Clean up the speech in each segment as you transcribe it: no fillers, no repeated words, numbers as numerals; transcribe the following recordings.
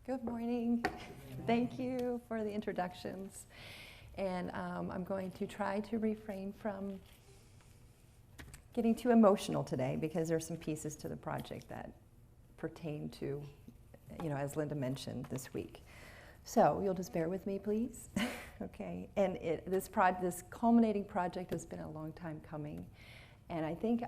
Good morning. Thank you for the introductions. And I'm going to try to refrain from getting too emotional today because there's some pieces to the project that pertain to, as Linda mentioned this week. So you'll just bear with me, please. Okay. And this culminating project has been a long time coming. And I think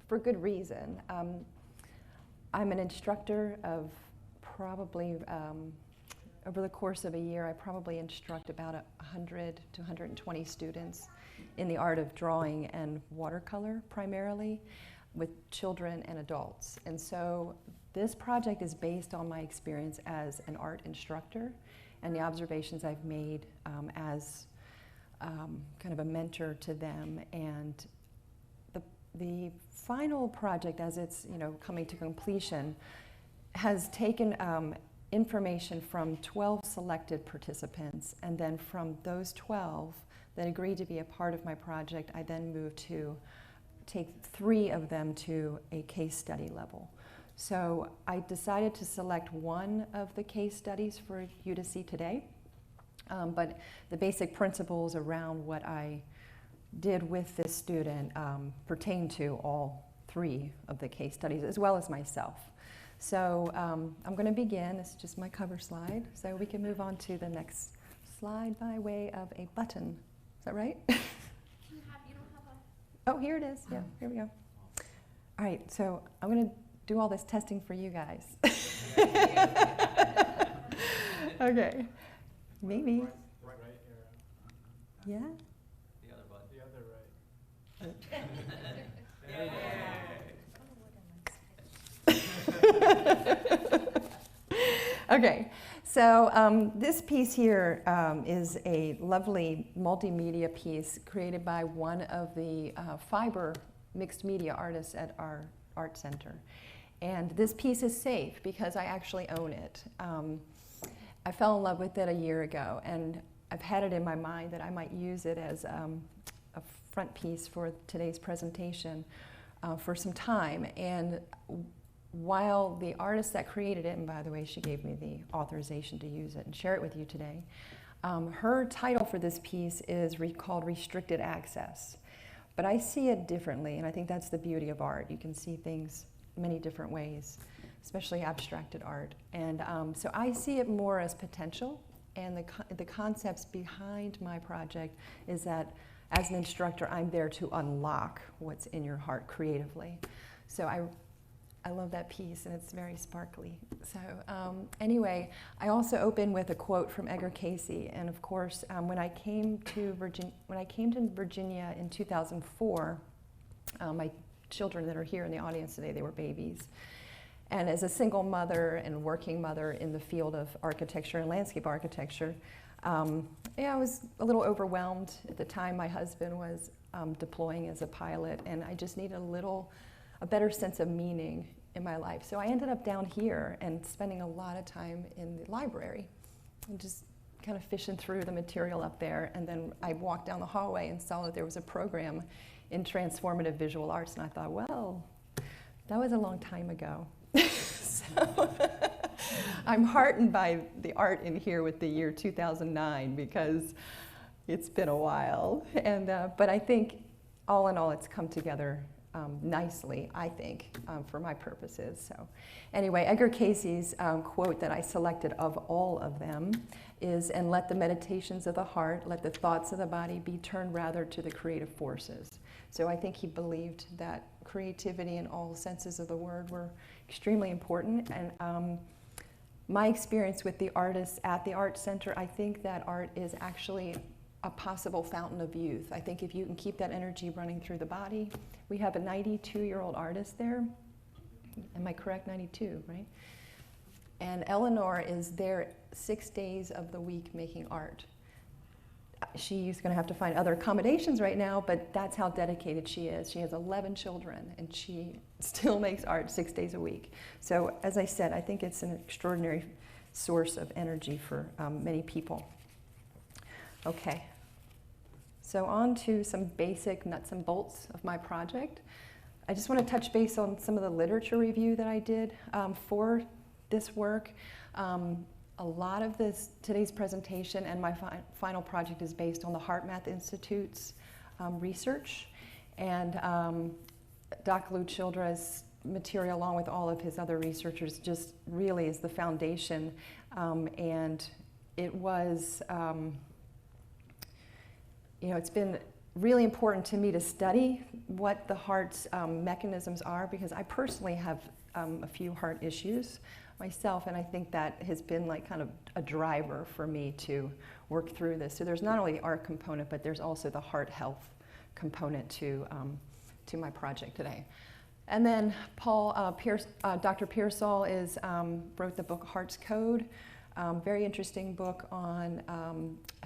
for good reason. I'm an instructor of probably, over the course of a year, I probably instruct about 100 to 120 students in the art of drawing and watercolor primarily with children and adults. And so this project is based on my experience as an art instructor and the observations I've made as kind of a mentor to them. And the final project, as it's coming to completion, has taken information from 12 selected participants, and then from those 12 that agreed to be a part of my project, I then moved to take 3 of them to a case study level. So I decided to select one of the case studies for you to see today, but the basic principles around what I did with this student pertain to all 3 of the case studies, as well as myself. So I'm going to begin. This is just my cover slide. So we can move on to the next slide by way of a button. Is that right? You don't have a... Oh, here it is. Yeah, here we go. All right, so I'm going to do all this testing for you guys. Okay. Maybe. Right arrow. Yeah? The other button. The other right. Okay, so this piece here is a lovely multimedia piece created by one of the fiber mixed media artists at our art center. And this piece is safe because I actually own it. I fell in love with it a year ago, and I've had it in my mind that I might use it as a front piece for today's presentation for some time. And while the artist that created it, and by the way, she gave me the authorization to use it and share it with you today, her title for this piece is called Restricted Access. But I see it differently, and I think that's the beauty of art. You can see things many different ways, especially abstracted art. And so I see it more as potential, and the concepts behind my project is that as an instructor, I'm there to unlock what's in your heart creatively. So I love that piece, and it's very sparkly. So anyway, I also open with a quote from Edgar Cayce. And of course, when I came to Virginia in 2004, my children that are here in the audience today, they were babies. And as a single mother and working mother in the field of architecture and landscape architecture, I was a little overwhelmed. At the time, my husband was deploying as a pilot, and I just needed a better sense of meaning in my life. So I ended up down here and spending a lot of time in the library and just kind of fishing through the material up there. And then I walked down the hallway and saw that there was a program in Transformative Visual Arts, and I thought, well, that was a long time ago. So I'm heartened by the art in here with the year 2009 because it's been a while. And but I think all in all, it's come together nicely, I think, for my purposes. So anyway, Edgar Cayce's quote that I selected of all of them is, "And let the meditations of the heart, let the thoughts of the body be turned rather to the creative forces." So I think he believed that creativity in all senses of the word were extremely important. And my experience with the artists at the Art Center, I think that art is actually a possible fountain of youth. I think if you can keep that energy running through the body. We have a 92-year-old artist there. Am I correct? 92, right? And Eleanor is there 6 days of the week making art. She's going to have to find other accommodations right now, but that's how dedicated she is. She has 11 children, and she still makes art 6 days a week. So as I said, I think it's an extraordinary source of energy for many people. Okay, so on to some basic nuts and bolts of my project. I just want to touch base on some of the literature review that I did for this work. A lot of today's presentation and my final project is based on the HeartMath Institute's research. And Dr. Lou Childra's material, along with all of his other researchers, just really is the foundation. And it was, it's been really important to me to study what the heart's mechanisms are, because I personally have a few heart issues myself, and I think that has been like kind of a driver for me to work through this. So there's not only the art component, but there's also the heart health component to my project today. And then Dr. Pearsall wrote the book Heart's Code. Very interesting book on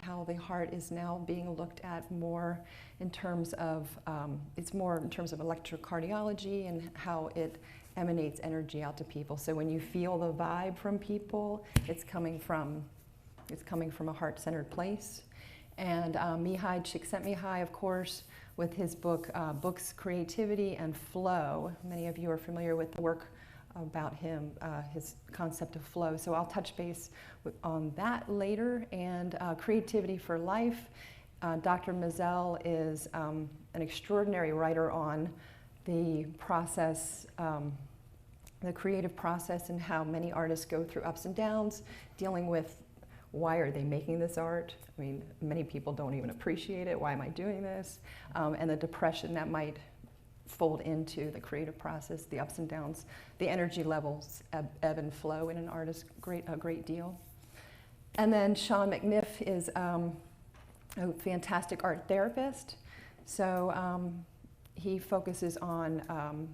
how the heart is now being looked at more in terms of, electrocardiology and how it emanates energy out to people. So when you feel the vibe from people, it's coming from a heart-centered place. And Mihai Csikszentmihalyi, of course, with his books Creativity and Flow. Many of you are familiar with the work about him, his concept of flow. So I'll touch base on that later. And Creativity for Life. Dr. Mazel is an extraordinary writer on the process, the creative process, and how many artists go through ups and downs, dealing with why are they making this art? I mean, many people don't even appreciate it. Why am I doing this? And the depression that might fold into the creative process, the ups and downs, the energy levels ebb and flow in an artist a great deal. And then Sean McNiff is a fantastic art therapist. So he focuses on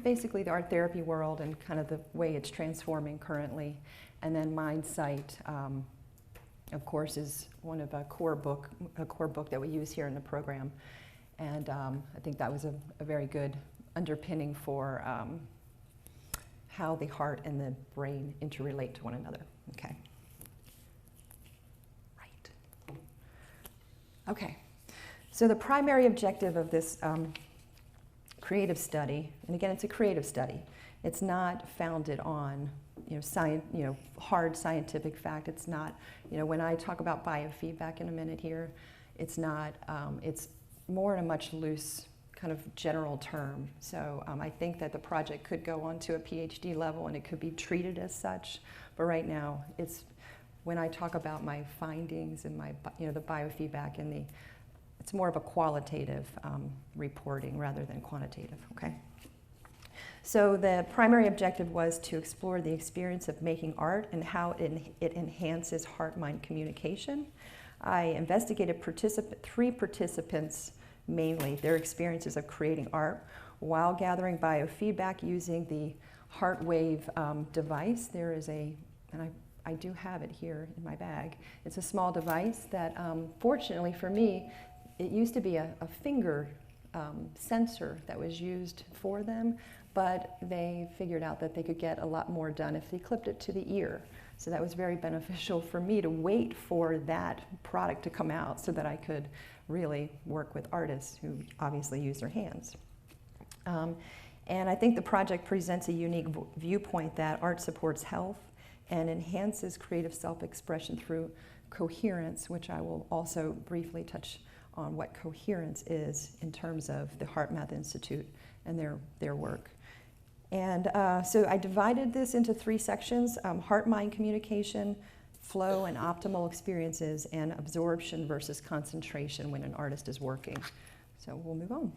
basically the art therapy world and kind of the way it's transforming currently. And then Mindsight, of course, is one of a core book that we use here in the program. And I think that was a very good underpinning for how the heart and the brain interrelate to one another. Okay. Right. Okay. So the primary objective of this creative study, and again, it's a creative study. It's not founded on hard scientific fact. It's not, when I talk about biofeedback in a minute here, it's not, it's more in a much loose kind of general term. So I think that the project could go on to a PhD level and it could be treated as such. But right now, when I talk about my findings and my, the biofeedback and it's more of a qualitative reporting rather than quantitative, okay? So the primary objective was to explore the experience of making art and how it enhances heart-mind communication. I investigated three participants mainly, their experiences of creating art while gathering biofeedback using the HeartWave device. There is and I do have it here in my bag. It's a small device that, fortunately for me, it used to be a finger sensor that was used for them, but they figured out that they could get a lot more done if they clipped it to the ear. So that was very beneficial for me to wait for that product to come out so that I could really work with artists who obviously use their hands. And I think the project presents a unique viewpoint that art supports health and enhances creative self-expression through coherence, which I will also briefly touch on what coherence is in terms of the HeartMath Institute and their work. And so I divided this into three sections: heart-mind communication, flow and optimal experiences, and absorption versus concentration when an artist is working. So we'll move on.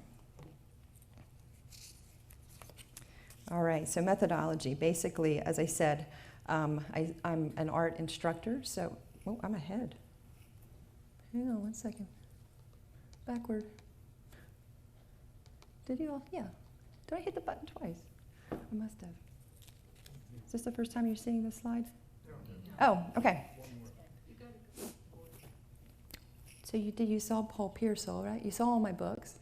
All right, so methodology. Basically, as I said, I'm an art instructor, so, oh, I'm ahead. Hang on 1 second. Backward. Did you all? Yeah. Did I hit the button twice? I must have. Is this the first time you're seeing this slide? Oh, okay. So you saw Paul Pearsall, right? You saw all my books.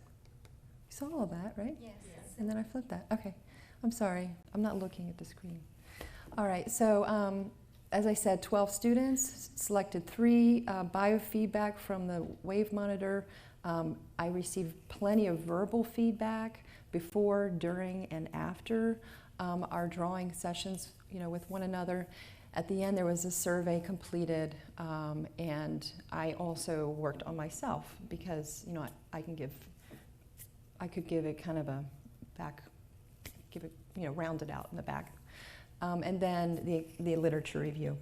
You saw all that, right? Yes. And then I flipped that. Okay. I'm sorry. I'm not looking at the screen. All right. So as I said, 12 students, selected 3 biofeedback from the wave monitor. I received plenty of verbal feedback before, during, and after our drawing sessions with one another. At the end, there was a survey completed, and I also worked on myself because, I could give it kind of a back, give it, round it out in the back. And then the literature review.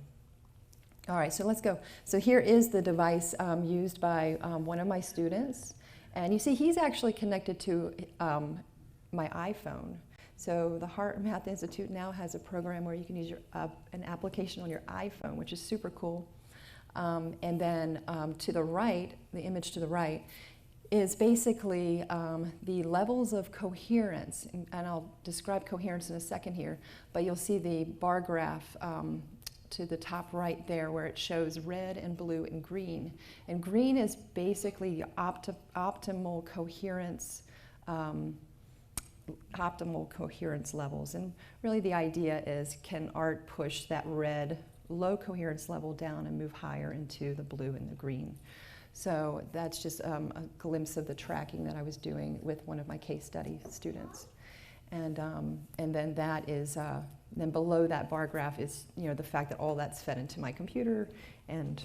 All right, so let's go. So here is the device used by one of my students. And you see he's actually connected to my iPhone. So the Heart Math Institute now has a program where you can use an application on your iPhone, which is super cool. And then to the right, the image to the right, is basically the levels of coherence. And I'll describe coherence in a second here, but you'll see the bar graph to the top right there where it shows red and blue and green. And green is basically optimal coherence levels. And really the idea is, can art push that red low coherence level down and move higher into the blue and the green? So that's just a glimpse of the tracking that I was doing with one of my case study students. And then that is, then below that bar graph is, the fact that all that's fed into my computer and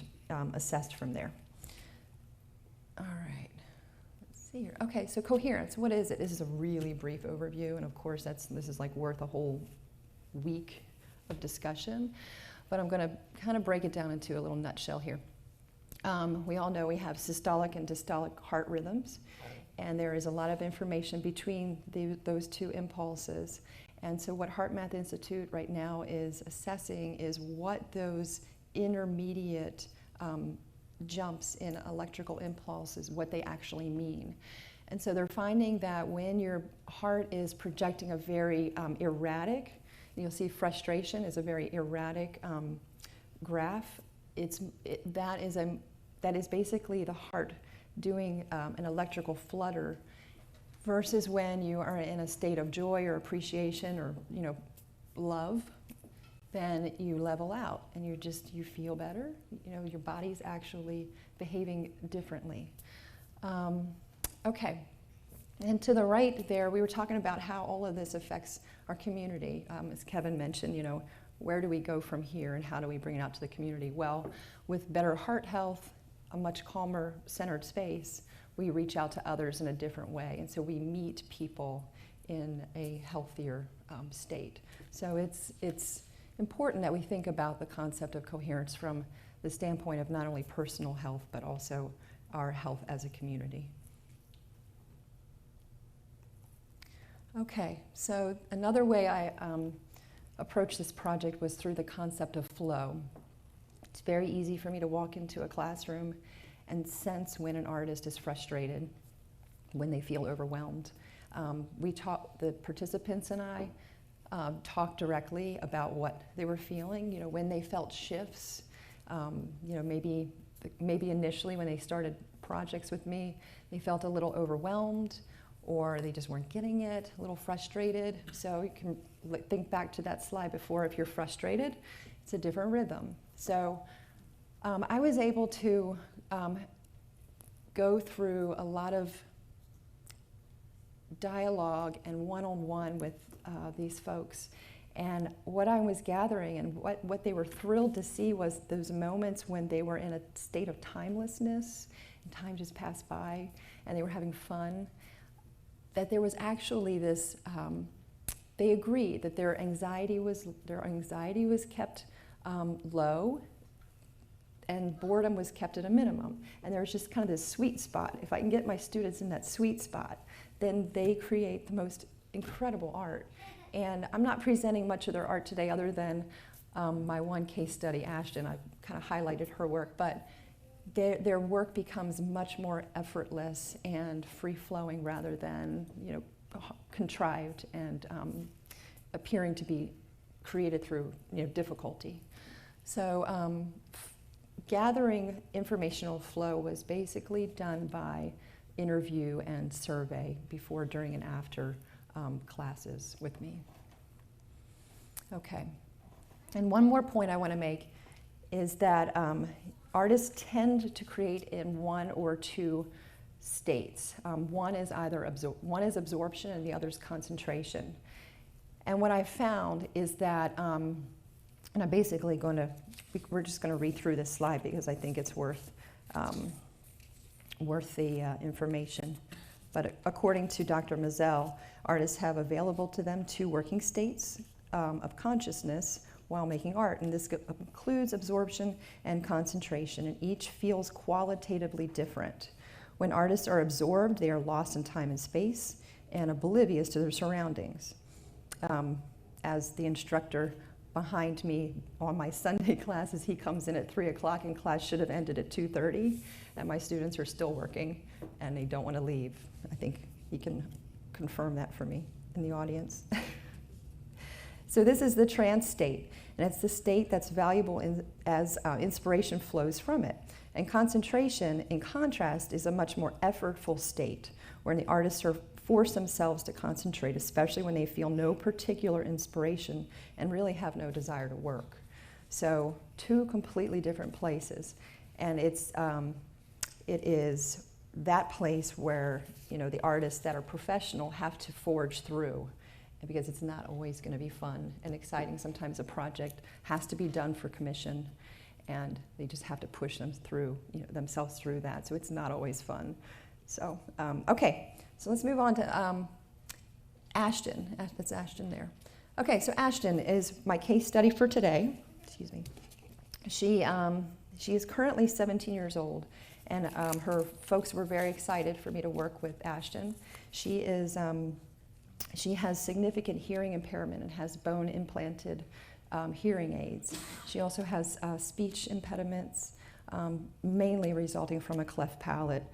assessed from there. All right, let's see here. Okay, so coherence, what is it? This is a really brief overview, and of course this is like worth a whole week of discussion, but I'm gonna kind of break it down into a little nutshell here. We all know we have systolic and diastolic heart rhythms, and there is a lot of information between those two impulses. And so what Heart Math Institute right now is assessing is what those intermediate jumps in electrical impulses, what they actually mean. And so they're finding that when your heart is projecting a very erratic, you'll see frustration is a very erratic graph. That is basically the heart doing an electrical flutter, versus when you are in a state of joy or appreciation or love, then you level out and you feel better. Your body's actually behaving differently. Okay, and to the right there, we were talking about how all of this affects our community. As Kevin mentioned, where do we go from here and how do we bring it out to the community? Well, with better heart health, a much calmer, centered space, we reach out to others in a different way. And so we meet people in a healthier state. So it's important that we think about the concept of coherence from the standpoint of not only personal health, but also our health as a community. Okay, so another way I approached this project was through the concept of flow. It's very easy for me to walk into a classroom and sense when an artist is frustrated, when they feel overwhelmed. The participants and I talked directly about what they were feeling, when they felt shifts, maybe initially when they started projects with me, they felt a little overwhelmed, or they just weren't getting it, a little frustrated. So you can think back to that slide before. If you're frustrated, it's a different rhythm. So I was able to go through a lot of dialogue and one-on-one with these folks. And what I was gathering and what they were thrilled to see was those moments when they were in a state of timelessness, and time just passed by, and they were having fun, that there was actually this, they agreed that their anxiety was kept low, and boredom was kept at a minimum. And there was just kind of this sweet spot. If I can get my students in that sweet spot, then they create the most incredible art. And I'm not presenting much of their art today other than my one case study, Ashton. I've kind of highlighted her work, but their work becomes much more effortless and free-flowing rather than contrived and appearing to be created through difficulty. So gathering informational flow was basically done by interview and survey before, during, and after classes with me. Okay, and one more point I want to make is that artists tend to create in one or two states. One is absorption and the other is concentration. And what I found is that And I'm basically going to, we're just going to read through this slide because I think it's worth the information. But according to Dr. Mazel, artists have available to them 2 working states of consciousness while making art, and this includes absorption and concentration, and each feels qualitatively different. When artists are absorbed, they are lost in time and space and oblivious to their surroundings. As the instructor behind me on my Sunday classes, he comes in at 3 o'clock and class should have ended at 2:30, and my students are still working and they don't want to leave. I think he can confirm that for me in the audience. So this is the trance state, and it's the state that's valuable as inspiration flows from it. And concentration, in contrast, is a much more effortful state, where the artists force themselves to concentrate, especially when they feel no particular inspiration and really have no desire to work. So 2 completely different places, and it is that place where the artists that are professional have to forge through, because it's not always going to be fun and exciting. Sometimes a project has to be done for commission, and they just have to push themselves through that. So it's not always fun. So okay, so let's move on to Ashton. That's Ashton there. Okay, so Ashton is my case study for today. Excuse me. She is currently 17 years old, and her folks were very excited for me to work with Ashton. She has significant hearing impairment and has bone implanted hearing aids. She also has speech impediments, mainly resulting from a cleft palate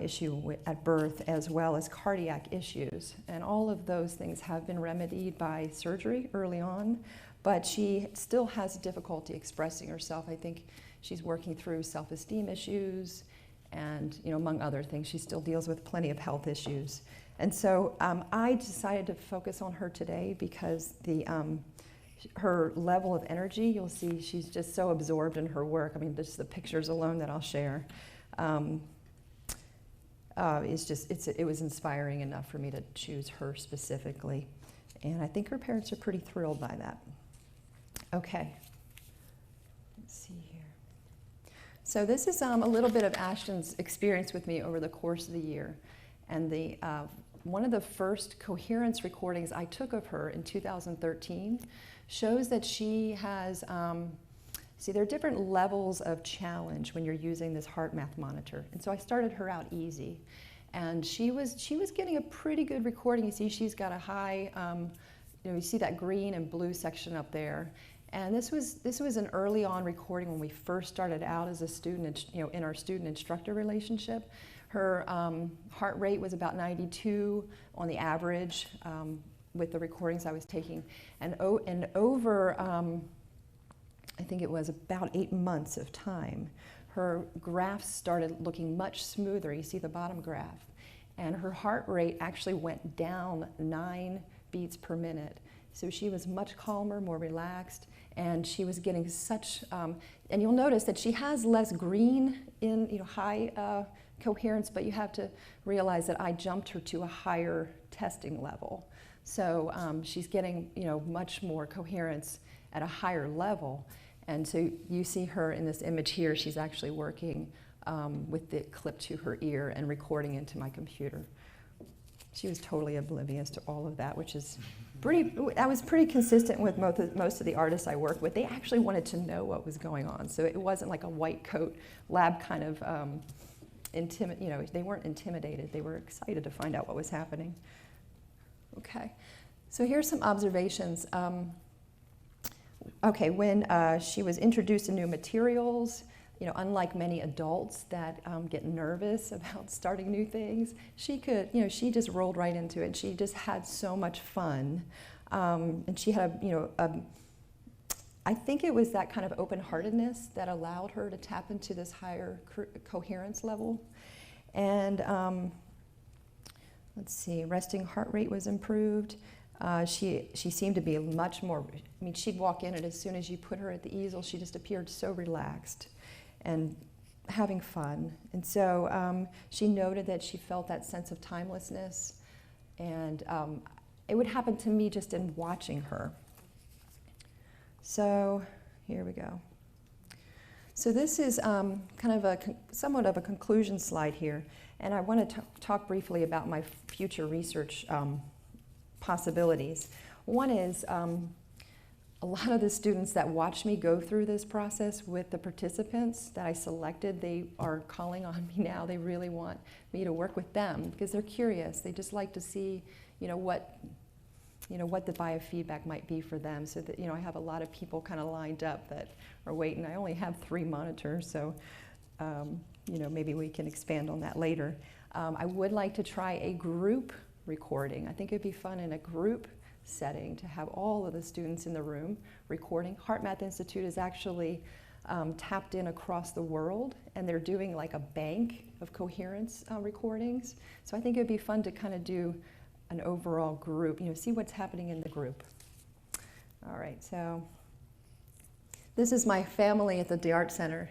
issue at birth, as well as cardiac issues. And all of those things have been remedied by surgery early on, but she still has difficulty expressing herself. I think she's working through self-esteem issues, and among other things, she still deals with plenty of health issues. And so I decided to focus on her today because her level of energy, you'll see she's just so absorbed in her work. I mean, just the pictures alone that I'll share, it was inspiring enough for me to choose her specifically. And I think her parents are pretty thrilled by that. Okay, let's see here. So this is a little bit of Ashton's experience with me over the course of the year. And one of the first coherence recordings I took of her in 2013 shows that she has, there are different levels of challenge when you're using this heart math monitor. And so I started her out easy. And she was getting a pretty good recording. You see she's got a high, you see that green and blue section up there. And this was an early on recording when we first started out as a student, in our student-instructor relationship. Her heart rate was about 92 on the average with the recordings I was taking. And over, I think it was about 8 months of time, her graphs started looking much smoother. You see the bottom graph. And her heart rate actually went down 9 beats per minute. So she was much calmer, more relaxed, and she was getting such, and you'll notice that she has less green in high coherence, but you have to realize that I jumped her to a higher testing level. So she's getting much more coherence at a higher level. And so you see her in this image here, she's actually working with the clip to her ear and recording into my computer. She was totally oblivious to all of that, which is that was pretty consistent with most of the artists I work with. They actually wanted to know what was going on. So it wasn't like a white coat lab kind of they weren't intimidated. They were excited to find out what was happening. Okay, so here's some observations. Okay, when she was introduced to new materials, unlike many adults that get nervous about starting new things, she could, she just rolled right into it. She just had so much fun, and she had, I think it was that kind of open-heartedness that allowed her to tap into this higher coherence level. And let's see, resting heart rate was improved. She seemed to be much more, she'd walk in and as soon as you put her at the easel, she just appeared so relaxed and having fun. And so she noted that she felt that sense of timelessness, and it would happen to me just in watching her. So here we go. So this is kind of somewhat of a conclusion slide here, and I want to talk briefly about my future research possibilities. One is a lot of the students that watch me go through this process with the participants that I selected, they are calling on me now. They really want me to work with them because they're curious. They just like to see, what the biofeedback might be for them. So that, I have a lot of people kind of lined up that are waiting. I only have 3 monitors, so maybe we can expand on that later. I would like to try a group recording. I think it'd be fun in a group setting to have all of the students in the room recording. HeartMath Institute is actually tapped in across the world, and they're doing like a bank of coherence recordings. So I think it'd be fun to kind of do an overall group, see what's happening in the group. All right, so this is my family at the DeArt Center,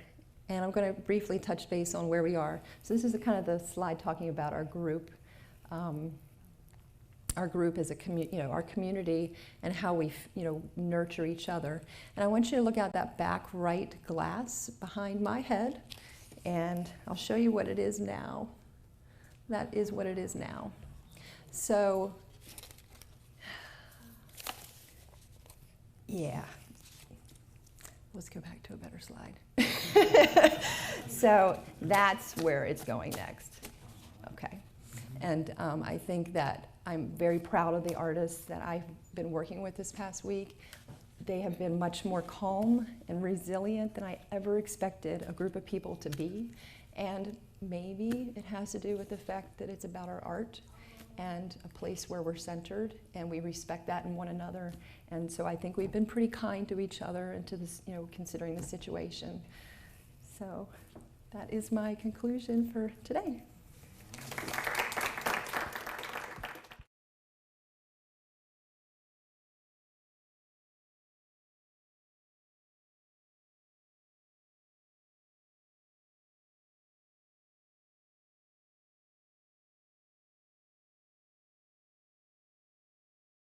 and I'm going to briefly touch base on where we are. So this is kind of the slide talking about our group. Our group as a our community, and how we, nurture each other. And I want you to look at that back right glass behind my head, and I'll show you what it is now. That is what it is now. So, yeah. Let's go back to a better slide. So that's where it's going next. Okay. And I think that I'm very proud of the artists that I've been working with this past week. They have been much more calm and resilient than I ever expected a group of people to be. And maybe it has to do with the fact that it's about our art and a place where we're centered and we respect that in one another. And so I think we've been pretty kind to each other and to this, considering the situation. So that is my conclusion for today.